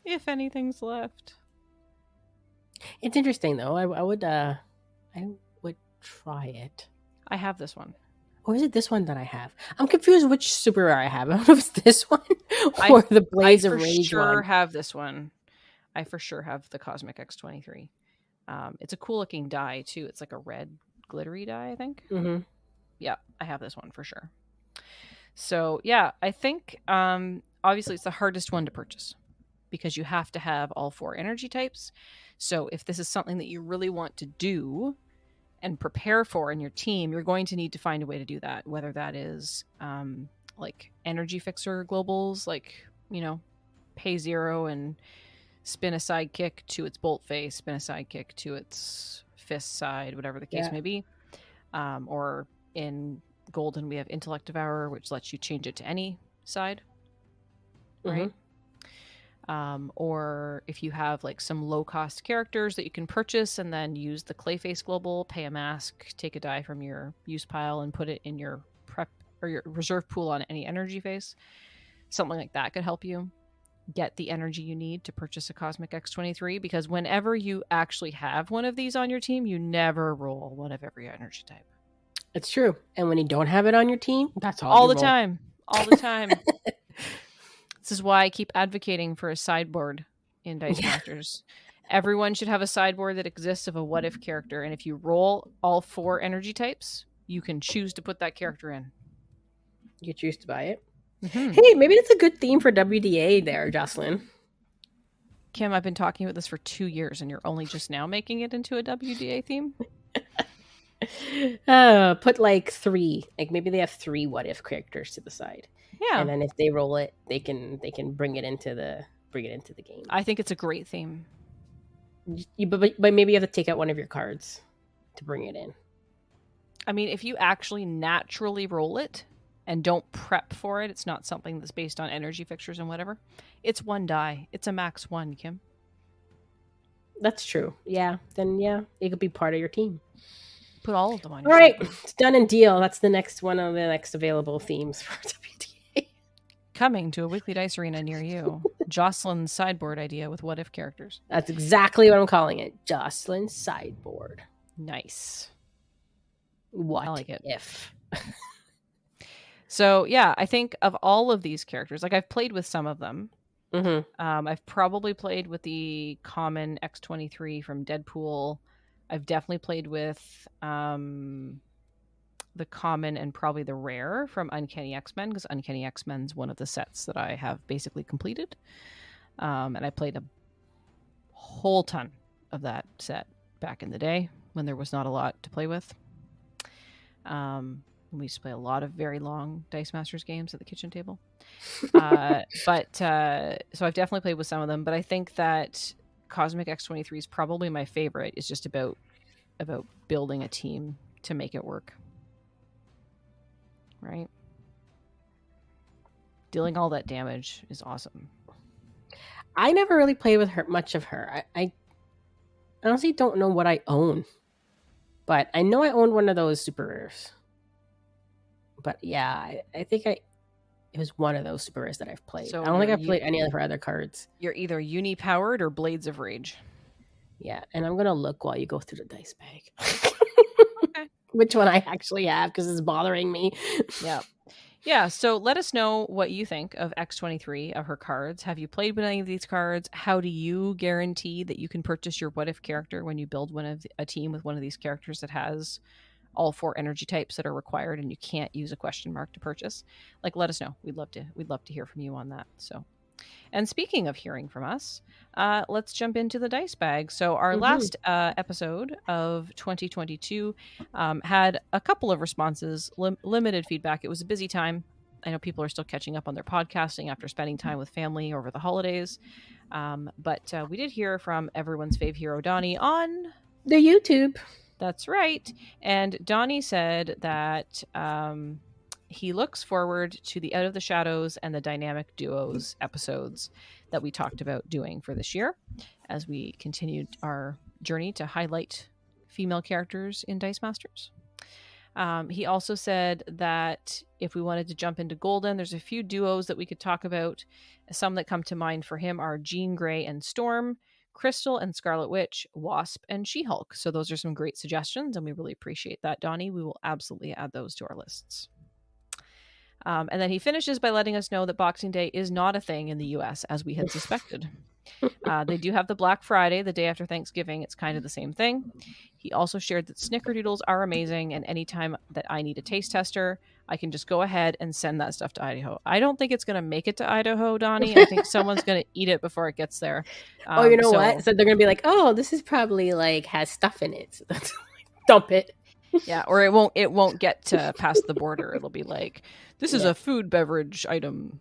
Speaker 2: If anything's left.
Speaker 1: It's interesting though. I would try it.
Speaker 2: I have this one.
Speaker 1: Or is it this one that I have? I'm confused which super rare I have. I don't know if it's this one or the Blaze of Rage one. I for sure
Speaker 2: have this one. I for sure have the Cosmic X-23. It's a cool looking die too. It's like a red glittery die, I think. Yeah, I have this one for sure. So yeah, I think obviously it's the hardest one to purchase because you have to have all 4 energy types. So if this is something that you really want to do and prepare for in your team, you're going to need to find a way to do that, whether that is like energy fixer globals, like, you know, pay 0 and spin a sidekick to its bolt face, spin a sidekick to its fist side, whatever the case may be. Or in Golden, we have Intellect Devourer, which lets you change it to any side, right? Or if you have like some low-cost characters that you can purchase and then use the Clayface Global, pay a mask, take a die from your use pile and put it in your prep or your reserve pool on any energy face, something like that could help you get the energy you need to purchase a Cosmic X-23, because whenever you actually have one of these on your team, you never roll one of every energy type.
Speaker 1: It's true. And when you don't have it on your team, that's
Speaker 2: all the time. All the time. This is why I keep advocating for a sideboard in Dice Masters. Everyone should have a sideboard that exists of a what if character. And if you roll all 4 energy types, you can choose to put that character in.
Speaker 1: You choose to buy it?
Speaker 2: Mm-hmm.
Speaker 1: Hey, maybe that's a good theme for WDA there, Jocelyn.
Speaker 2: Kim, I've been talking about this for 2 years, and you're only just now making it into a WDA theme?
Speaker 1: Put like 3. Like maybe they have 3 what if characters to the side.
Speaker 2: Yeah.
Speaker 1: And then if they roll it, they can bring it into the game.
Speaker 2: I think it's a great theme.
Speaker 1: But maybe you have to take out one of your cards to bring it in.
Speaker 2: I mean, if you actually naturally roll it and don't prep for it, it's not something that's based on energy fixtures and whatever. It's 1 die. It's a max 1, Kim.
Speaker 1: That's true. Yeah. Then yeah, it could be part of your team.
Speaker 2: Put all of them on your
Speaker 1: All right,
Speaker 2: team.
Speaker 1: it's done and deal. That's the next one of the next available themes for WDA.
Speaker 2: Coming to a weekly dice arena near you. Jocelyn's sideboard idea with what if characters.
Speaker 1: That's exactly what I'm calling it. Jocelyn's sideboard.
Speaker 2: Nice.
Speaker 1: What
Speaker 2: I like it.
Speaker 1: if?
Speaker 2: So yeah, I think of all of these characters, like I've played with some of them.
Speaker 1: Mm-hmm.
Speaker 2: I've probably played with the common X-23 from Deadpool. I've definitely played with the common and probably the rare from Uncanny X-Men, because Uncanny X-Men's one of the sets that I have basically completed. And I played a whole ton of that set back in the day when there was not a lot to play with. We used to play a lot of very long Dice Masters games at the kitchen table. So I've definitely played with some of them, but I think that Cosmic X-23 is probably my favorite. It's just about building a team to make it work. Right? Dealing all that damage is awesome.
Speaker 1: I never really played with her much of her. I honestly don't know what I own, but I know I own one of those super rares. But yeah, I think it was one of those super rares that I've played.
Speaker 2: So
Speaker 1: I don't think I've played any of her other cards.
Speaker 2: You're either uni-powered or Blades of Rage.
Speaker 1: Yeah, and I'm gonna look while you go through the dice bag.
Speaker 2: Okay.
Speaker 1: Which one I actually have, because it's bothering me.
Speaker 2: Yeah, so let us know what you think of X-23, of her cards. Have you played with any of these cards? How do you guarantee that you can purchase your what if character when you build a team with one of these characters that has all 4 energy types that are required and you can't use a question mark to purchase? Like, let us know. We'd love to hear from you on that. So, and speaking of hearing from us, let's jump into the dice bag. So our last episode of 2022 had a couple of responses, limited feedback. It was a busy time. I know people are still catching up on their podcasting after spending time with family over the holidays. But we did hear from everyone's fave hero, Donnie, on
Speaker 1: the YouTube.
Speaker 2: That's right. And Donnie said that he looks forward to the Out of the Shadows and the Dynamic Duos episodes that we talked about doing for this year as we continued our journey to highlight female characters in Dice Masters. He also said that if we wanted to jump into Golden, there's a few duos that we could talk about. Some that come to mind for him are Jean Grey and Storm, Crystal and Scarlet Witch, Wasp, and She-Hulk. So those are some great suggestions, and we really appreciate that, Donnie. We will absolutely add those to our lists. And then he finishes by letting us know that Boxing Day is not a thing in the US, as we had suspected. They do have the Black Friday, the day after Thanksgiving. It's kind of the same thing. He also shared that snickerdoodles are amazing, and anytime that I need a taste tester, I can just go ahead and send that stuff to Idaho. I don't think it's going to make it to Idaho, Donnie. I think someone's going to eat it before it gets there.
Speaker 1: You know what? So they're going to be like, oh, this is probably like has stuff in it. So that's dump it.
Speaker 2: Yeah, or it won't get to past the border. It'll be like, this is a food beverage item.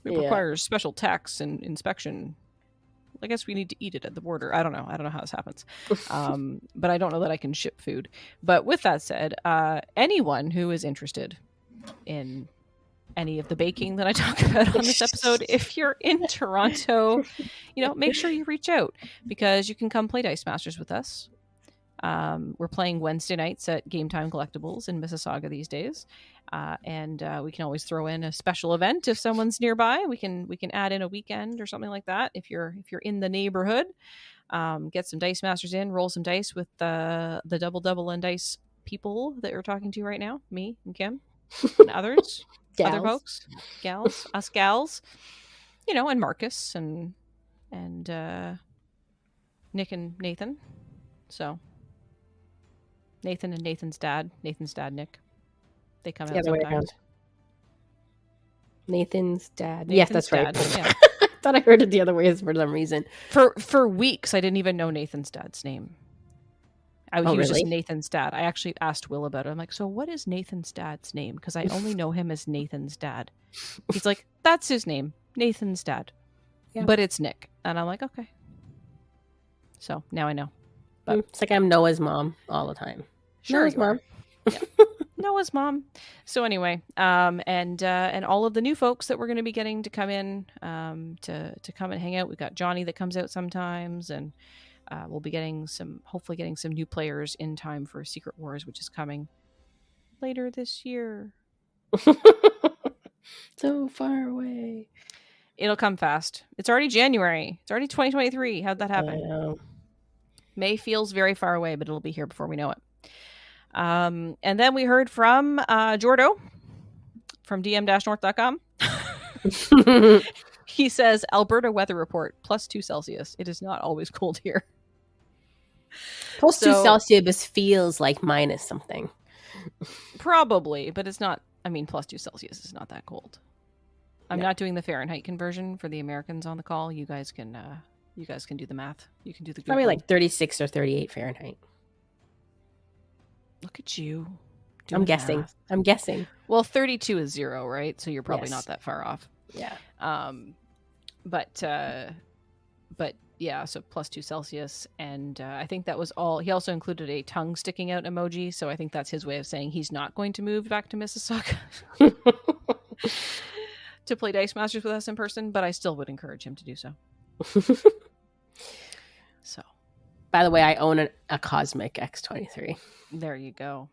Speaker 2: It requires special tax and inspection. I guess we need to eat it at the border. I don't know how this happens. But I don't know that I can ship food. But with that said, anyone who is interested in any of the baking that I talk about on this episode, if you're in Toronto, make sure you reach out, because you can come play Dice Masters with us. We're playing Wednesday nights at Game Time Collectibles in Mississauga these days. And we can always throw in a special event if someone's nearby. We can add in a weekend or something like that if you're in the neighborhood. Get some Dice Masters in, roll some dice with the double and dice people that you're talking to right now, me and Kim and others, other folks, gals, us gals, and Marcus and Nick and Nathan. So Nathan and Nathan's dad, Nick. They come out sometimes.
Speaker 1: Nathan's dad. Yes, that's right.
Speaker 2: Nathan's dad,
Speaker 1: I thought I heard it the other way for some reason.
Speaker 2: For weeks, I didn't even know Nathan's dad's name. He was
Speaker 1: really?
Speaker 2: just Nathan's dad. I actually asked Will about it. I'm like, so what is Nathan's dad's name? Because I only know him as Nathan's dad. He's like, that's his name, Nathan's dad. Yeah. But it's Nick. And I'm like, okay. So now I know.
Speaker 1: But it's like I'm Noah's mom all the time.
Speaker 2: Sure,
Speaker 1: Noah's mom.
Speaker 2: Yeah. Noah's mom. So anyway, and all of the new folks that we're going to be getting to come in to come and hang out. We've got Johnny that comes out sometimes, and we'll be hopefully getting some new players in time for Secret Wars, which is coming later this year.
Speaker 1: So far away.
Speaker 2: It'll come fast. It's already January. It's already 2023. How'd that happen?
Speaker 1: I know. May
Speaker 2: feels very far away, but it'll be here before we know it. And then we heard from Jordo from dm-north.com. He says, Alberta weather report, +2 Celsius. It is not always cold here.
Speaker 1: +2 Celsius feels like minus something.
Speaker 2: Probably, but it's not. I mean, +2 Celsius is not that cold. I'm not doing the Fahrenheit conversion for the Americans on the call. You guys can do the math. You can do the
Speaker 1: probably like 36 or 38 Fahrenheit.
Speaker 2: Look at you.
Speaker 1: I'm guessing. Math. I'm guessing.
Speaker 2: Well, 32 is 0, right? So you're probably not that far off.
Speaker 1: Yeah.
Speaker 2: But yeah, so +2 Celsius. And I think that was all. He also included a tongue sticking out emoji. So I think that's his way of saying he's not going to move back to Mississauga to play Dice Masters with us in person. But I still would encourage him to do so. So.
Speaker 1: By the way, I own a Cosmic X-23.
Speaker 2: There you go.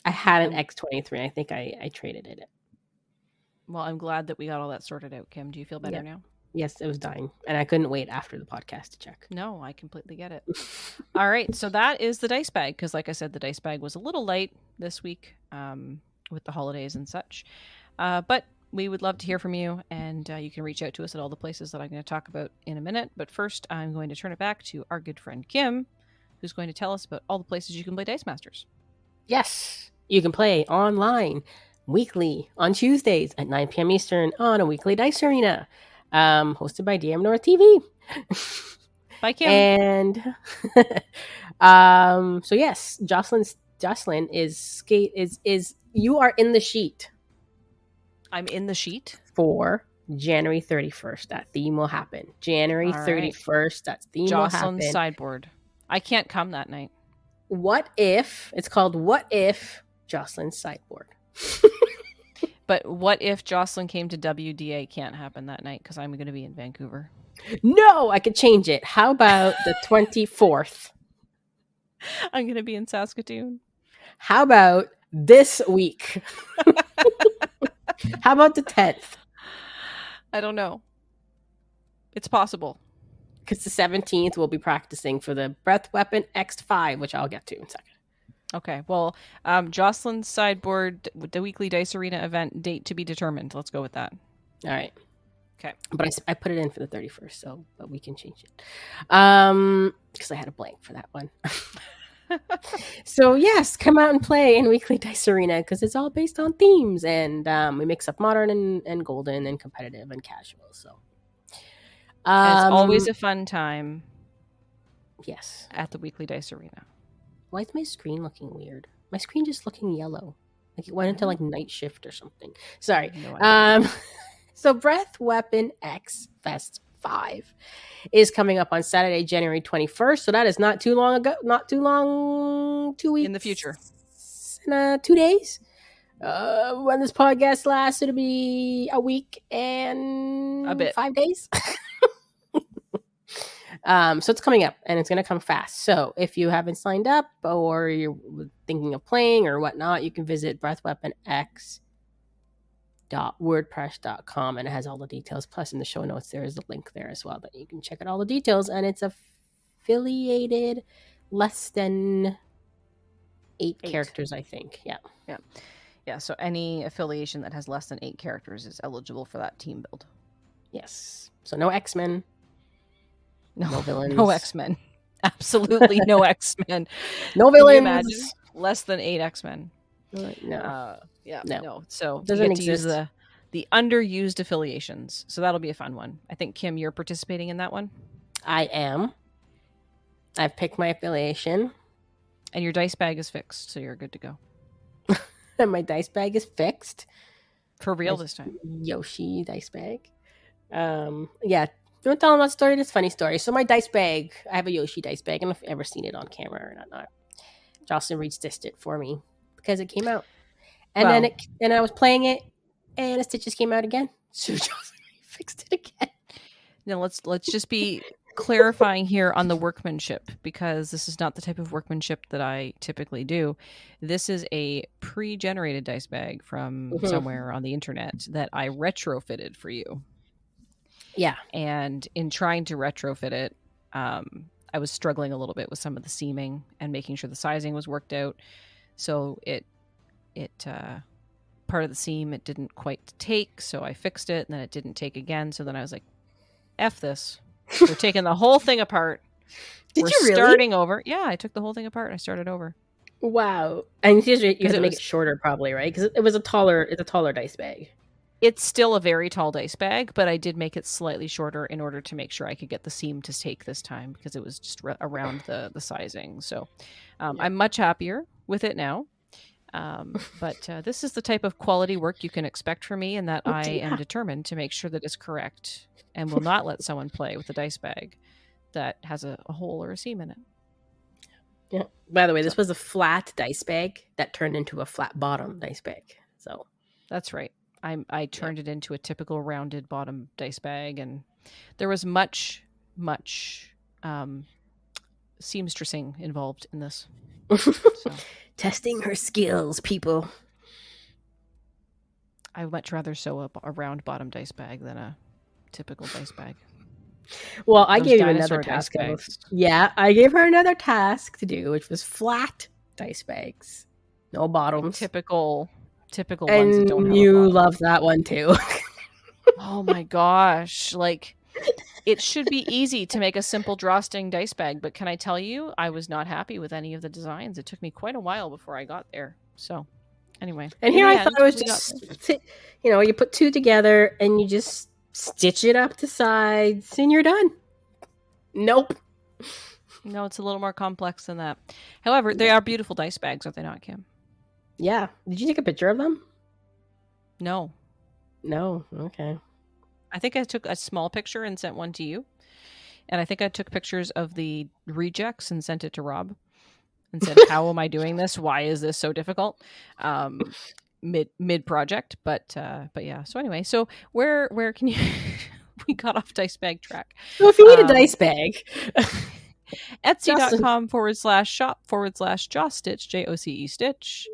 Speaker 1: I had an X-23. I think I traded it.
Speaker 2: Well, I'm glad that we got all that sorted out, Kim. Do you feel better now?
Speaker 1: Yes, it was dying. And I couldn't wait after the podcast to check.
Speaker 2: No, I completely get it. All right. So that is the dice bag. Because like I said, the dice bag was a little light this week with the holidays and such. But we would love to hear from you. And you can reach out to us at all the places that I'm going to talk about in a minute. But first, I'm going to turn it back to our good friend Kim, who's going to tell us about all the places you can play Dice Masters.
Speaker 1: Yes. You can play online weekly on Tuesdays at 9 p.m. Eastern on a weekly Dice Arena, hosted by dmNorthTV.
Speaker 2: By Kim.
Speaker 1: And so yes, Jocelyn is you are in the sheet.
Speaker 2: I'm in the sheet
Speaker 1: for January 31st. That theme will happen. January 31st. That theme will happen.
Speaker 2: Jocelyn's sideboard. I can't come that night.
Speaker 1: What if it's called What If Jocelyn's sideboard?
Speaker 2: But what if Jocelyn came to WDA can't happen that night because I'm going to be in Vancouver?
Speaker 1: No, I could change it. How about the 24th?
Speaker 2: I'm going to be in Saskatoon.
Speaker 1: How about this week? How about the 10th?
Speaker 2: I don't know. It's possible.
Speaker 1: Because the 17th we'll be practicing for the Breath Weapon X5, which I'll get to in a second.
Speaker 2: Okay, well, Jocelyn's sideboard, the weekly Dice Arena event, date to be determined. Let's go with that.
Speaker 1: All right.
Speaker 2: Okay.
Speaker 1: But I put it in for the 31st, but we can change it. Because I had a blank for that one. So, yes, come out and play in weekly Dice Arena because it's all based on themes. And we mix up modern and golden and competitive and casual. So,
Speaker 2: it's always a fun time.
Speaker 1: Yes.
Speaker 2: At the weekly Dice Arena.
Speaker 1: Why is my screen looking weird? My screen just looking yellow. Like it went into like night shift or something. Sorry. No so Breath Weapon X Fest 5 is coming up on Saturday, January 21st. So that is not too long ago. Not too long. 2 weeks.
Speaker 2: In the future.
Speaker 1: 2 days. When this podcast lasts, it'll be a week and
Speaker 2: a bit.
Speaker 1: 5 days. So it's coming up and it's going to come fast. So if you haven't signed up or you're thinking of playing or whatnot, you can visit breathweaponx.wordpress.com and it has all the details. Plus in the show notes, there is a link there as well that you can check out all the details. And it's affiliated less than 8 characters, I think. Yeah.
Speaker 2: So any affiliation that has less than 8 characters is eligible for that team build.
Speaker 1: Yes. So no X-Men. No villains.
Speaker 2: No X-Men. Absolutely no X-Men.
Speaker 1: No villains.
Speaker 2: Can you imagine? Less than 8 X-Men.
Speaker 1: No.
Speaker 2: No. So
Speaker 1: doesn't
Speaker 2: you get
Speaker 1: exist.
Speaker 2: to use the underused affiliations. So that'll be a fun one. I think, Kim, you're participating in that one.
Speaker 1: I am. I've picked my affiliation.
Speaker 2: And your dice bag is fixed, so you're good to go.
Speaker 1: And my dice bag is fixed.
Speaker 2: For real this time.
Speaker 1: Yoshi dice bag. Yeah. You want to tell them that story? This funny story. So my dice bag, I have a Yoshi dice bag. I don't know if you've ever seen it on camera or not. Jocelyn re-stitched it for me because it came out. And then I was playing it and the stitches came out again. So Jocelyn fixed it again.
Speaker 2: Now let's just be clarifying here on the workmanship, because this is not the type of workmanship that I typically do. This is a pre-generated dice bag from somewhere on the internet that I retrofitted for you.
Speaker 1: Yeah.
Speaker 2: And in trying to retrofit it, I was struggling a little bit with some of the seaming and making sure the sizing was worked out. So it part of the seam, it didn't quite take, so I fixed it, and then it didn't take again. So then I was like, F this. We're taking the whole thing apart.
Speaker 1: Did
Speaker 2: We're
Speaker 1: you really?
Speaker 2: starting over. Yeah, I took the whole thing apart and I started over.
Speaker 1: Wow. And you had to make it shorter probably, right? Because it's a taller dice bag.
Speaker 2: It's still a very tall dice bag, but I did make it slightly shorter in order to make sure I could get the seam to take this time, because it was just around the sizing. So I'm much happier with it now. But this is the type of quality work you can expect from me, and that I am determined to make sure that it's correct and will not let someone play with a dice bag that has a hole or a seam in it.
Speaker 1: Yeah. By the way, this was a flat dice bag that turned into a flat bottom dice bag. So
Speaker 2: that's right. I turned it into a typical rounded bottom dice bag, and there was much seamstressing involved in this. So.
Speaker 1: Testing her skills, people.
Speaker 2: I would much rather sew a round bottom dice bag than a typical dice bag.
Speaker 1: Well, I gave you another task. I gave her another task to do, which was flat dice bags, no bottoms.
Speaker 2: Typical
Speaker 1: and
Speaker 2: ones that don't have
Speaker 1: you love that one too.
Speaker 2: Oh my gosh! Like, it should be easy to make a simple drawstring dice bag, but can I tell you, I was not happy with any of the designs. It took me quite a while before I got there. So, anyway,
Speaker 1: and here I thought it was just, you put two together and you just stitch it up to sides and you're done. Nope.
Speaker 2: No, it's a little more complex than that. However, they are beautiful dice bags, are they not, Kim?
Speaker 1: Yeah. Did you take a picture of them?
Speaker 2: No.
Speaker 1: Okay.
Speaker 2: I think I took a small picture and sent one to you. And I think I took pictures of the rejects and sent it to Rob and said, how am I doing this? Why is this so difficult? Mid project, but yeah. So anyway, so where can you we got off dice bag track.
Speaker 1: Well, if you need a dice bag,
Speaker 2: Etsy.com/shop/JoceStitch, JOCE Stitch.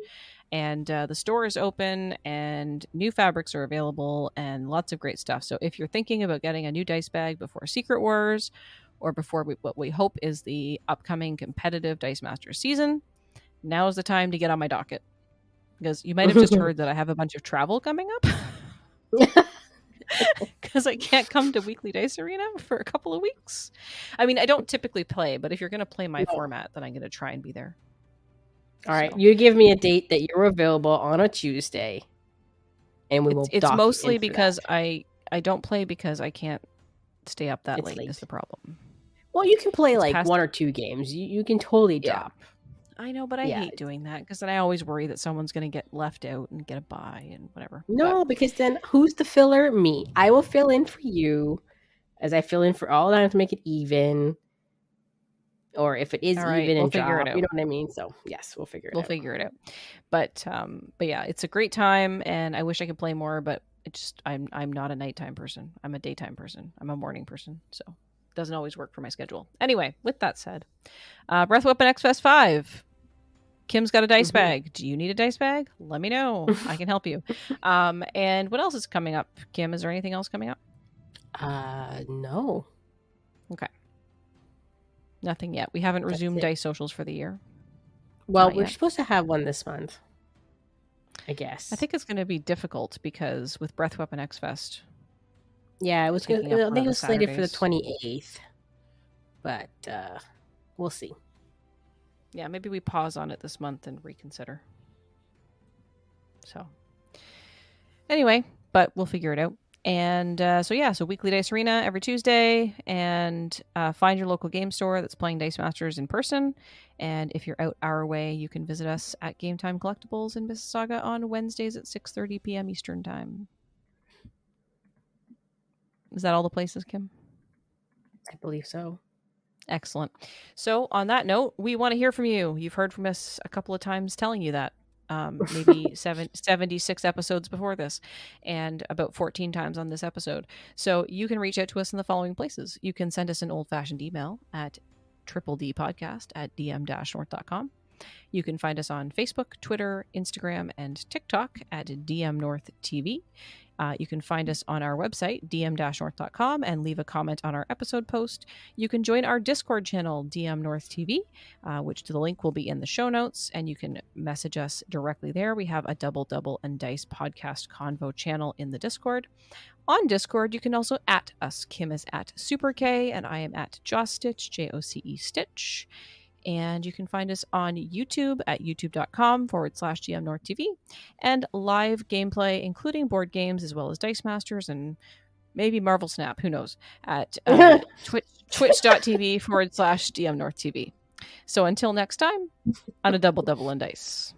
Speaker 2: And the store is open and new fabrics are available and lots of great stuff. So if you're thinking about getting a new dice bag before Secret Wars or before what we hope is the upcoming competitive Dice Masters season, now is the time to get on my docket. Because you might have just heard that I have a bunch of travel coming up. Because I can't come to Weekly Dice Arena for a couple of weeks. I mean, I don't typically play, but if you're going to play my format, then I'm going to try and be there.
Speaker 1: All right, you give me a date that you're available on a Tuesday, and we will.
Speaker 2: It's mostly because I don't play because I can't stay up that late. Is the problem.
Speaker 1: Well, you can play like one or two games. You can totally drop.
Speaker 2: I know, but I hate doing that because then I always worry that someone's going to get left out and get a bye and whatever.
Speaker 1: No, because then who's the filler? Me. I will fill in for you, as I fill in for all that to make it even. Or if it is even and figure it out. You know what I mean? So yes, we'll figure it out.
Speaker 2: We'll figure it out. But yeah, it's a great time, and I wish I could play more, but I'm not a nighttime person. I'm a daytime person. I'm a morning person, so it doesn't always work for my schedule. Anyway, with that said, Breath Weapon X-Fest 5. Kim's got a dice bag. Do you need a dice bag? Let me know. I can help you. And what else is coming up, Kim? Is there anything else coming up?
Speaker 1: No.
Speaker 2: Okay. Nothing yet. We haven't resumed dice socials for the year.
Speaker 1: Well, we're supposed to have one this month, I guess.
Speaker 2: I think it's going to be difficult because with Breath Weapon X Fest.
Speaker 1: Yeah, I think it was slated for the 28th, but we'll see.
Speaker 2: Yeah, maybe we pause on it this month and reconsider. So, anyway, but we'll figure it out. And so Weekly Dice Arena every Tuesday, and find your local game store that's playing Dice Masters in person. And if you're out our way, you can visit us at Game Time Collectibles in Mississauga on Wednesdays at 6:30 p.m. Eastern Time. Is that all the places, Kim?
Speaker 1: I believe so.
Speaker 2: Excellent. So on that note, we want to hear from you. You've heard from us a couple of times telling you that. Maybe 76 episodes before this, and about 14 times on this episode. So you can reach out to us in the following places. You can send us an old-fashioned email at tripledpodcast@dm-north.com. You can find us on Facebook, Twitter, Instagram, and TikTok at dmNorthTV. You can find us on our website, dm-north.com, and leave a comment on our episode post. You can join our Discord channel, dmNorthTV, which the link will be in the show notes, and you can message us directly there. We have a Double and Dice podcast convo channel in the Discord. On Discord, you can also at us. Kim is at SuperK, and I am at JoceStitch, JOCE Stitch. And you can find us on YouTube at youtube.com/dmNorthTV, and live gameplay, including board games as well as Dice Masters and maybe Marvel Snap, who knows, at twitch.tv/dmNorthTV. So until next time, on a double and dice.